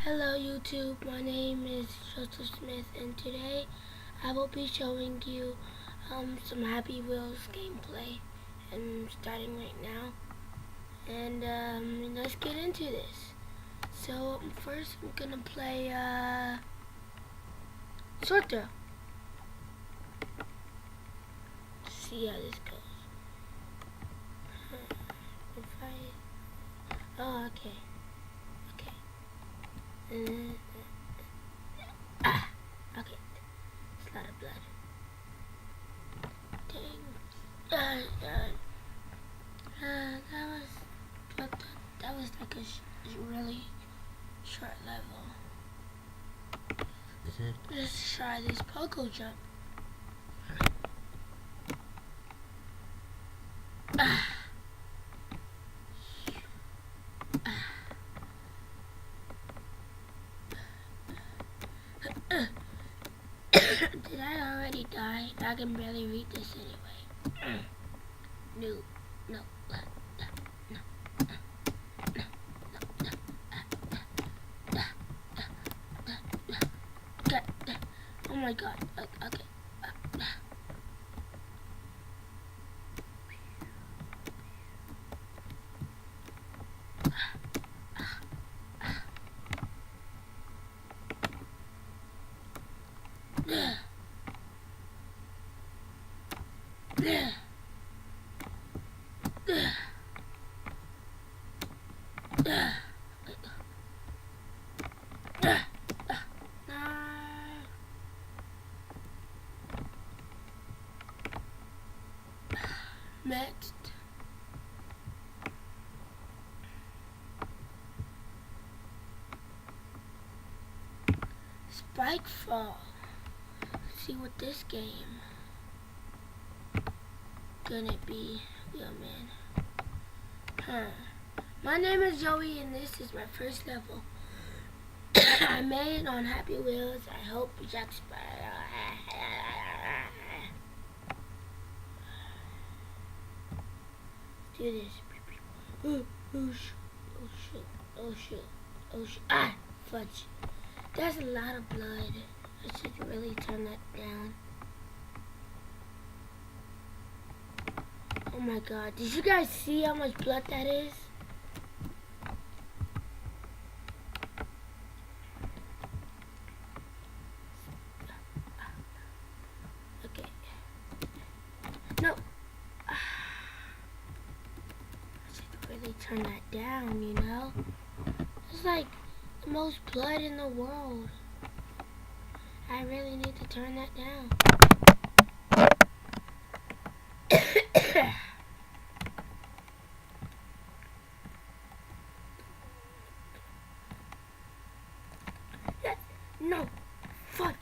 Hello YouTube, my name is Joseph Smith and today I will be showing you some Happy Wheels gameplay. I'm starting right now and let's get into this. So first I'm gonna play Sword Throw. See how this goes. Okay. Okay. It's a lot of blood. Dang. That was like a really short level. Let's try this pogo jump. Did I already die? I can barely read this anyway. No. Oh my god. Okay. Next. Spike Fall. Let's see what this game gonna be. Yo man. My name is Joey and this is my first level. I made it on Happy Wheels. I hope Jack Sparrow. Do this. Oh shoot. Ah, fudge. That's a lot of blood. I should really turn that down. Oh my god. Did you guys see how much blood that is? Okay. No. I should really turn that down, you know? It's like the most blood in the world. I really need to turn that down. No, fudge.